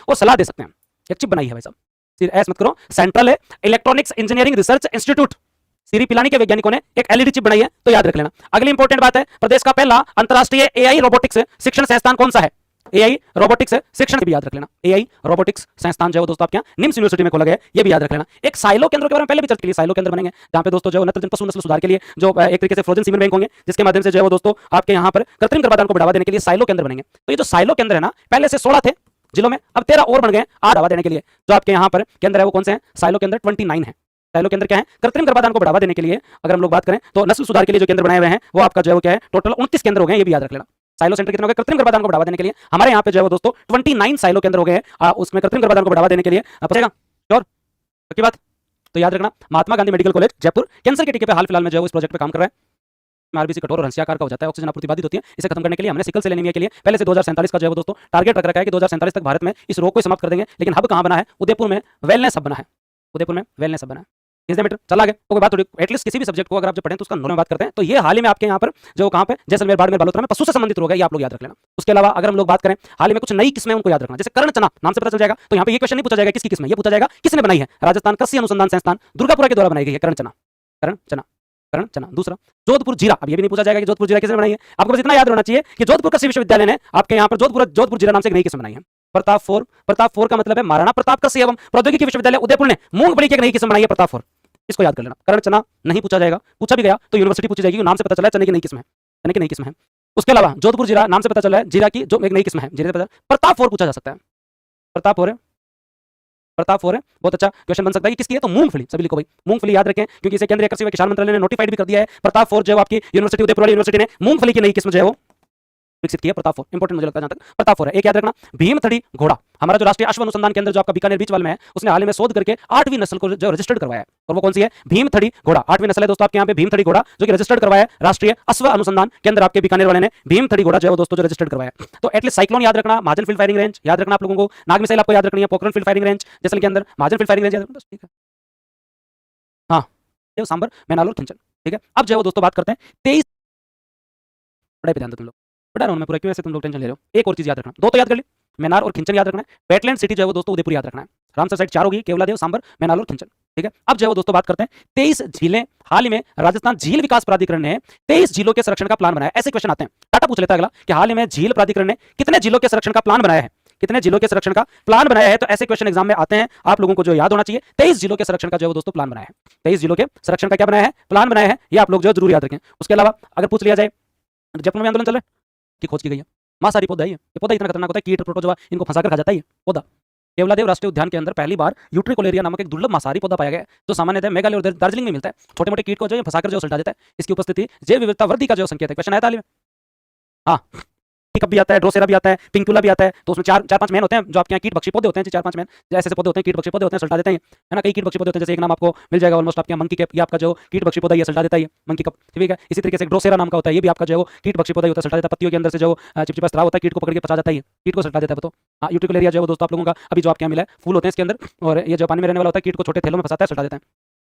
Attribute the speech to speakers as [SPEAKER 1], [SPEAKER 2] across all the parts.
[SPEAKER 1] वो सलाह दे सकते हैं। एक चिप बनाई है भाई साहब, ऐसा मत करो, central electronics engineering research institute सीरी पिलानी के वैज्ञानिकों ने एक एलईडी चिप बनाई है, तो याद रख लेना। अगली इंपॉर्टेंट बात है, प्रदेश का पहला अंतरराष्ट्रीय एआई रोबोटिक्स शिक्षण संस्थान कौन सा है? एआई रोबोटिक्स शिक्षण भी याद रख लेना। एआई रोबोटिक्स संस्थान जो है दोस्तों आपके यहाँ निम्स यूनिवर्सिटी में खोला गया है, ये भी याद रख लेना। एक साइलो केंद्र के बारे में पहले भी चर्चा की, साइलो केंद्र बनेंगे जहां पे दोस्तों जो नत्रजन पशु नस्ल सुधार के लिए जो एक तरीके से फ्रोजन सीमेंट बैंक होंगे, जिसके माध्यम से जो है वो दोस्तों आपके यहाँ पर कृत्रिम गर्भाधान को बढ़ावा देने के लिए साइलो केंद्र बनेंगे। तो ये जो साइलो केंद्र है ना, पहले से 16 थे जिलों में, अब 13 और बन गए बढ़ावा देने के लिए। जो आपके यहाँ पर केंद्र है वो कौन से हैं? साइलो केंद्र 29 है। साइलो केंद्र क्या है? कृत्रिम गर्भाधान को बढ़ावा देने के लिए अगर हम लोग बात करें तो नस्ल सुधार के लिए जो केंद्र बनाए हुए हैं वो आपका जो है वो क्या है, टोटल 29 केंद्र हो गए, ये भी याद रख लेना। साइलो सेंटर कितने हो गए? कृत्रिम गर्भाधान को बढ़ावा देने के लिए हमारे यहाँ पे जो है वो दोस्तों 29 साइलो केंद्र हो गए हैं, उसमें कृत्रिम गर्भाधान को बढ़ावा देने के लिए पड़ेगा। श्योर? पक्की बात? तो याद रखना, Mahatma Gandhi medical college Jaipur cancer के टीके पे हाल फिलहाल में जो है इस प्रोजेक्ट पे काम कर रहा है। आरबीसी कठोर और हंसियाकार का हो जाता है, ऑक्सीजन आपूर्ति बाधित होती है, इसे खत्म करने के लिए हमने सिकल सेल एनीमिया के लिए पहले से 2047 का जो है वो दोस्तों टारगेट रख रखा है कि 2047 तक भारत में इस रोग को समाप्त कर देंगे। लेकिन हब कहां बना है? उदयपुर में वेलनेस हब बना है। उदयपुर में वेलनेस हब बना है। इस मीटर चला आगे तो कोई बात थोड़ी, एटलीस्ट किसी भी सब्जेक्ट को अगर आप जब पढ़ें तो उसका नॉलेज में बात करते हैं। तो ये हाल ही में आपके यहाँ पर जो कहां पे जैसलमेर बाड़मेर बालोतरा में पशु से संबंधित रोग है, ये आप लोग याद रख लेना। उसके अलावा अगर हम लोग बात करें हाल ही में कुछ नई किस्में, उनको याद रखना। जैसे कर्ण चना नाम से पता चल जाएगा, तो यहाँ पे ये क्वेश्चन नहीं पूछा जाएगा किसकी किस्म है, ये पूछा जाएगा किसने बनाई है। राजस्थान कृषि अनुसंधान संस्थान दुर्गापुरा के द्वारा बनाई गई है कर्ण चना। कर्ण चना, कर्ण चना। दूसरा जोधपुर जीरा, अब ये भी नहीं पूछा जाएगा कि जोधपुर जीरा किसने बनाई है। आपको बस इतना याद रहना चाहिए कि जोधपुर कृषि विश्वविद्यालय ने आपके यहाँ पर जोधपुर जीरा नाम से एक नई किस्म बनाई है। प्रताप 4 का मतलब है महाराणा प्रताप कृषि एवं प्रौद्योगिकी विश्वविद्यालय उदयपुर ने मूंगफली की एक नई किस्म बनाई है, प्रताप 4। इसको याद कर लेना। कर्ण चना नहीं पूछा जाएगा, पूछा भी गया तो यूनिवर्सिटी पूछी जाएगी, नाम से पता चला है चने की नई किस्म है, चने की नई किस्म है। उसके अलावा जोधपुर जीरा नाम से पता चला है जीरा की जो एक नई किस्म है, जीरे से पता। प्रताप 4 पूछा जा सकता है, प्रताप 4 है, प्रताप 4 है, बहुत अच्छा क्वेश्चन बन सकता है कि किसकी है, तो मूंगफली। सभी लिखो भाई मूंगफली याद रखें, क्योंकि इसे केंद्रीय कृषि व किसान मंत्रालय ने नोटिफाइड भी कर दिया है। प्रताप 4 जो आपकी यूनिवर्सिटी उदयपुर वाली यूनिवर्सिटी ने मूंगफली की नई किस्म जो है वो विकसित किया, प्रताप 4। इंपॉर्टेंट मुझे लगता है जहां तक प्रताप 4 है। एक याद रखना, भीमथड़ी घोड़ा, हमारा जो राष्ट्रीय अश्व अनुसंधान केंद्र जो आपका बीकानेर बीच वाल में है, उसने हाल ही में शोध करके 8वीं नस्ल को जो रजिस्टर्ड करवाया है, और वो कौन सी है? भीमथड़ी घोड़ा। 8वीं नस्ल है दोस्तों आपके यहाँ पे भीमथड़ी घोड़ा, जो कि रजिस्टर्ड करवाया है राष्ट्रीय अश्व अनुसंधान केंद्र आपके बीकानेर वाले ने भीमथड़ी घोड़ा जो है दोस्तों जो रजिस्टर्ड करवाया है। तो एटलीस्ट साइक्लोन याद रखना, महाजन फील्ड फायरिंग रेंज याद रखना आप लोगों को, नाग मिसाइल आपको याद रखनी है, पोखरण फील्ड फायरिंग रेंज जैसल के अंदर, महाजन फील्ड फायरिंग रेंज याद रखना, ठीक है। हाँ, सांबर, मैनाल और खिंचन, ठीक है। अब जो है वो दोस्तों बात करते हैं 23 पढ़ाई पे ध्यान दो तुम लोग, पढ़ा रहा हूं मैं पूरा, क्यों ऐसे तुम लोग टेंशन ले रहे हो। एक और चीज याद रखना, दो तो याद कर ली, मैनार और खिंचन याद रखना है। वेटलैंड सिटी जो है वो दोस्तों उदयपुर याद रखना है। रामसर साइड 4 होगी, केवलादेव, सांबर, मैनाल और खिंचन, ठीक है। अब जो है वो दोस्तों बात करते हैं 23 झीलें, हाल ही में राजस्थान झील विकास प्राधिकरण ने 23 झीलों के संरक्षण का प्लान बनाया। ऐसे क्वेश्चन आते हैं, टाटा पूछ लेता है अगला कि हाल ही में झील प्राधिकरण ने कितने झीलों के संरक्षण का प्लान बनाया है, कितने जिलों के संरक्षण का प्लान बनाया है। तो ऐसे क्वेश्चन एग्जाम में आते हैं, आप लोगों को जो याद होना चाहिए 23 जिलों के संरक्षण का जो है दोस्तों प्लान बनाया है। 23 जिलों के संरक्षण का क्या बनाया है? प्लान बनाया है, ये आप लोग जो जरूर याद रखें। उसके अलावा अगर पूछ लिया जाए, जयपुर में आंदोलन चल रहा है की खोज की गई है, मांसाहारी पौधा है ये पौधा इतना खतरनाक होता है, कीट प्रोटोजोआ इनको फंसाकर खा जाता है ये पौधा। केवलादेव राष्ट्रीय उद्यान के अंदर पहली बार यूट्रिकोलेरिया नामक एक दुर्लभ मांसाहारी पौधा पाया गया है, जो सामान्यतः मेघालय और दार्जिलिंग में मिलता है। छोटे मोटे कीट को जो फंसाकर जो सुलटा देता है, इसकी उपस्थिति जैव विविधता वृद्धि का जो संकेत है। क्वेश्चन आया था हाल में, हाँ, कब भी आता है, ड्रोसेरा भी आता है, पिंकुला भी आता है। तो उसमें चार पांच मैन होते हैं जो आपके यहाँ कीट बख्शी पौधे होते हैं, 4-5 मैन ऐसे पौधे होते हैं, कीट बख्शी पौधे होते हैं, सल्टा देते हैं, है ना। कई कीट बख्शी पौधे होते हैं, जैसे एक नाम आपको मिल जाएगा ऑलमोस्ट आपके मंकी कैप, ये आपका जो कीट बख्शी पौधा ये सल्टा देता है, मंकी कप, ठीक है। इसी तरीके से ड्रोसेरा नाम का होता है, ये भी आपका जो कीट बख्शी पौधा होता है, सल्टा देता है। पत्तियों के अंदर से जो चिपचिपा स्राव होता है, कीट को पकड़ के पचा जाता है, कीट को सल्टा देता है। तो हाँ, यूट्रिकोलेरिया जो है दोस्तों आप लोगों का अभी जो आपके यहाँ मिला है, फूल होते हैं इसके अंदर, और ये जो पानी में रहने वाला होता है, कीट को छोटे थैलों में फंसाता है, सल्टा देता है।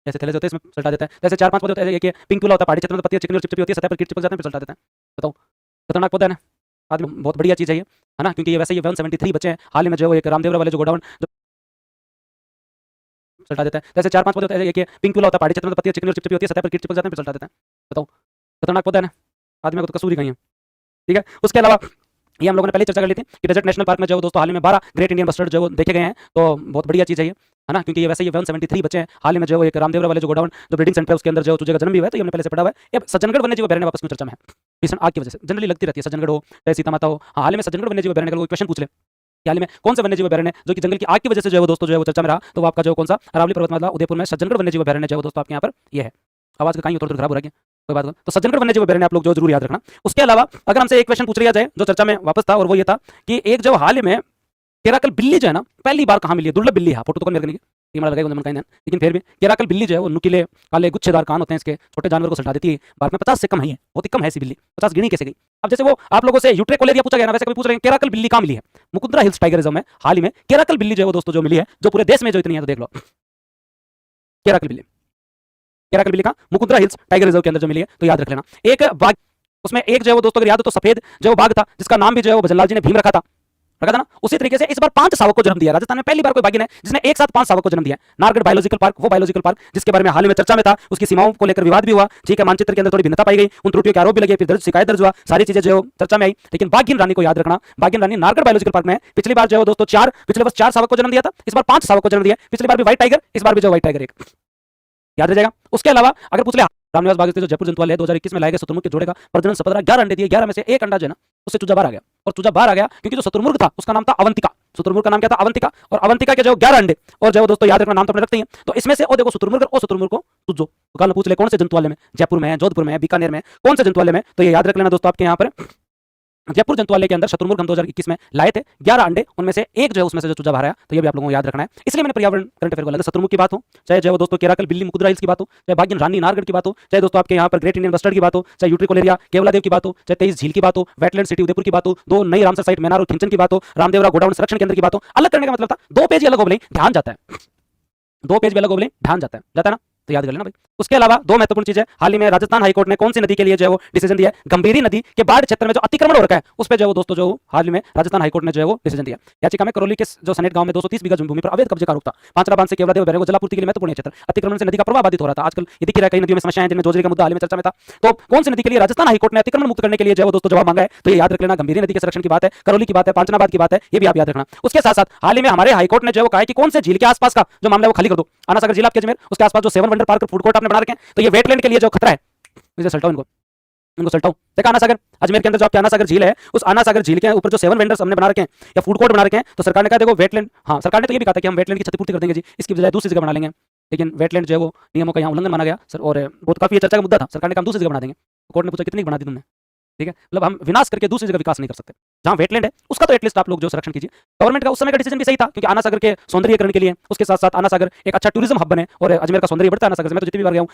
[SPEAKER 1] जैसे थैले होते हैं इसमें सल्टा देता है। जैसे 4-5 पौधे होते हैं, एक पिंकुला होता है, पहाड़ी क्षेत्र में पत्तियां चिकनी और चिपचिपी होती है, सतह पर कीट चिपक जाते हैं, फिर सल्टा देते हैं। बताओ, खतरनाक पौधा है ना, आदमी बहुत बढ़िया चीज है ये, है ना। क्योंकि ये वैसे ये 173 बच्चे हैं, हाल ही में जो एक रामदेवरा वाले जो गोडाउन सल्टा देता है। जैसे 4-5 पौधे होते हैं, एक पिंकुला होता है, पहाड़ी क्षेत्र में पत्तियां चिकनी और चिपचिपी होती है, सतह पर कीट चिपक जाते हैं, फिर सल्टा देते हैं। बताओ, खतरनाक पौधा है ना, आदमी को तो कसूर ही कहीं है, ठीक है। उसके अलावा ये हम लोगों ने पहले चर्चा कर ली थी कि डेजर्ट नेशनल पार्क में जो दोस्तों हाल ही में 12 ग्रेट इंडियन बस्टर्ड जो देखे गए हैं, तो बहुत बढ़िया चीज़ है ये, है ना। क्योंकि ये वैसे ये 173 बच्चे हैं, हाल ही में जो एक रामदेवरा वाले जो गोडाउन जो ब्रीडिंग सेंटर है उसके अंदर जो चूजे का जन्म भी हुआ है, तो ये हमने पहले से पढ़ा हुआ है। ये सज्जनगढ़ वन्यजीव अभयारण्य वापस में चर्चा में है, भीषण आग की वजह से जनरली लगती रहती है, सज्जनगढ़ हो चाहे सीता माता हो। हाल ही में सज्जनगढ़ वन्यजीव अभयारण्य का कोई क्वेश्चन पूछ ले, हाल ही में कौन सा वन्यजीव अभयारण्य जो कि जंगल की आग की वजह से जो है दोस्तों जो है वो चर्चा में रहा, तो वो आपका जो कौन सा अरावली पर्वतमाला उदयपुर में सज्जनगढ़ वन्यजीव अभयारण्य जो है दोस्तों आपके यहाँ पर ये है। आवाज का कहीं थोड़ा खराब हो रहा है, कोई बात नहीं। तो सज्जनगढ़ वन्यजीव अभयारण्य आप लोग जो जरूर याद रखना। उसके अलावा अगर हमसे एक क्वेश्चन पूछ लिया जाए जो चर्चा में वापस था, और वो ये था कि एक जो हाल ही में केराकल बिल्ली जो है ना, पहली बार कहाँ मिली है? दुर्लभ बिल्ली है, फोटो तो मेरे लगाएगा लेकिन फिर भी केराकल बिल्ली जो है वो नुकीले काले गुच्छेदार कान होते हैं, इसके छोटे जानवर को सल्टा देती है। भारत में 50 से कम है, बहुत ही कम है ऐसी बिल्ली, 50 गिनी कैसे गई। अब जैसे वो आप लोगों से यूट्रिकोलेरिया पूछा गया ना, वैसे कभी पूछ रहे हैं केराकल बिल्ली कहाँ मिली है? मुकुंदरा हिल्स टाइगर रिजर्व में हाल ही में केराकल बिल्ली जो है वो दोस्तों जो मिली है, जो पूरे देश में जो इतनी है, तो देख लो केराकल बिल्ली का मुकुंदरा हिल्स टाइगर रिजर्व के अंदर जो मिली है, तो याद रख लेना। एक बाघ, उसमें एक जो है वो दोस्तों अगर याद हो तो सफेद जो बाघ था, जिसका नाम भी जो है वो भजनलाल जी ने भीम रखा था, रखा था ना। उसी तरीके से इस बार 5 शावक को जन्म दिया। राजस्थान में पहली बार कोई बाघिन है जिसने एक साथ 5 शावक को जन्म दिया। नारगढ़ बायोलॉजिकल पार्क, वो बायोलॉजिकल पार्क जिसके बारे में हाल ही में चर्चा में था, उसकी सीमाओं को लेकर विवाद भी हुआ, ठीक है, मानचित्र के अंदर थोड़ी भिन्नता पाई गई, उन त्रुटियों के आरोप भी लगे, फिर दर्ज शिकायत दर्ज हुआ, सारी चीजें जो चर्चा में आई। लेकिन बाघिन रानी को याद रखना, बाघिन रानी नारगढ़ बायोलॉजिकल पार्क में पिछली बार जो दोस्तों पिछले वर्ष 4 शावक को जन्म दिया था, इस बार 5 शावक को जन्म दिया। पिछली बार भी व्हाइट टाइगर, इस बार भी जो व्हाइट टाइगर एक याद रह जाएगा। उसके अलावा अगर पूछ ले रामनिवास बाग जो जयपुर जंतुआलय 2021 में लाए गए शुतुरमुर्ग के जोड़े का प्रजनन सफल 11 अंडे दिए, 11 में से एक अंडा जो है ना उससे चूजा बाहर आ गया, और चूजा बाहर आ गया क्योंकि जो शुतुरमुर्ग था उसका नाम था अवंतिका। शुतुरमुर्ग का नाम क्या था? अवंतिका। और अवंतिका के जो 11 अंडे, और जो दोस्तों याद रखना नाम तो अपने रखते हैं, तो इसमें से ओ देखो शुतुरमुर्ग और शुतुरमुर्ग को तुझो तो कल पूछ ले कौन से जंतुआलय में, जयपुर में है, जोधपुर में है, बीकानेर में, कौन से जंतुआलय में, तो ये याद रख लेना दोस्तों आपके यहाँ पर जयपुर जंतुआलय के अंदर शुतुरमुर्ग हम 2021 में लाए थे, 11 अंडे, उनमें से एक जो है उसमें से जो चूजा बाहर आया, तो ये भी आप लोगों को याद रखना है। इसलिए मैंने पर्यावरण करंट अफेयर को लगा शुतुरमुर्ग की बात हो, चाहे जो दोस्तों केराकल बिल्ली मुकुदरा हिल्स की बात हो, चाहे बाघिन रानी नारगढ़ की बात हो, चाहे दोस्तों आपके यहाँ पर ग्रेट इंडियन बस्टर्ड की बात हो, चाहे यूट्रिकोलेरिया केवलादेव की बात हो, चाहे 23 झील की बात हो, वेटलैंड सिटी उदयपुर की बात हो, 2 नई रामसर साइट मैनार और खिंचन की बात हो, रामदेवरा गोडाउन संरक्षण केंद्र की बात हो, अलग करने का मतलब था 2 पेज अलग हो बोले ध्यान जाता है, 2 पेज भी अलग हो बोले ध्यान जाता है ना, तो याद कर लेना भाई। उसके अलावा 2 महत्वपूर्ण चीजें, हाल ही में राजस्थान हाईकोर्ट ने कौन सी नदी के लिए जो है वो डिसीजन दिया है? गंभीरी नदी के बाढ़ क्षेत्र में जो अतिक्रमण हो रखा है उस पे जो है दोस्तों जो हाल ही में राजस्थान हाईकोर्ट ने जो है वो डिसीजन दिया। याचिका में करौली के जो सनेट गांव में 230 बीघा भूमि पर अवैध कब्जे का आरोप था। पांचरा बांध से केवलादेव बैराग को जलापूर्ति के लिए महत्वपूर्ण क्षेत्र, अतिक्रमण से नदी का प्रवाह बाधित हो रहा था। आजकल ये दिख रहा है कई नदियों में समस्याएं जिनमें जोजरी का मुद्दा हाल में चर्चा में था। तो कौन सी नदी के लिए राजस्थान हाईकोर्ट ने अतिक्रमण मुक्त करने के लिए जो है दोस्तों जवाब मांगा है? तो ये याद रख लेना, गंभीरी नदी के संरक्षण की बात है, करौली की बात है, पांचनाबाद की बात है, ये भी आप याद रखना। उसके साथ साथ हाल ही में हमारे हाईकोर्ट ने जो है कहा है कि कौन से झील के आसपास का जो मामला है वो खाली कर दो। आना सागर झील आपके अजमेर, उसके आसपास जो 7 वंडर पार्क फूड कोर्ट आपने बना रखे हैं, तो ये वेटलैंड के लिए जो खतरा है, इसे सल्टाओ इनको सल्टाओ। देखा आना सागर अजमेर के अंदर जो आपके आना सागर झील है, उस आना सागर झील के ऊपर जो 7 वेंडर्स हमने बना रखे हैं या फूड कोर्ट बना रखे हैं, तो सरकार ने कहा देखो वेटलैंड, हाँ सरकार ने तो ये भी कहा था कि हम वेटलैंड की क्षतिपूर्ति कर देंगे जी, इसकी बजाय दूसरी जगह बना लेंगे, लेकिन वेटलैंड जो है वो नियमों का यहाँ उल्लंघन माना गया सर, और बहुत काफी चर्चा का मुद्दा था। सरकार ने कहा दूसरी जगह बना देंगे, कोर्ट ने पूछा कितनी बना दी तुमने, ठीक है, मतलब हम विनाश करके दूसरी जगह विकास नहीं कर सकते। जहां वेटलैंड है उसका तो एटलीस्ट आप लोग जो संरक्षण कीजिए। गवर्नमेंट का उस समय का डिसीजन भी सही था क्योंकि आना सागर के सौंदर्यीकरण के लिए, उसके साथ साथ आना सागर एक अच्छा टूरिज्म हब बने, और अजमेर का सौंदर्य बढ़ता है आना सागर से। मैं तो जितनी भी बार गया हूं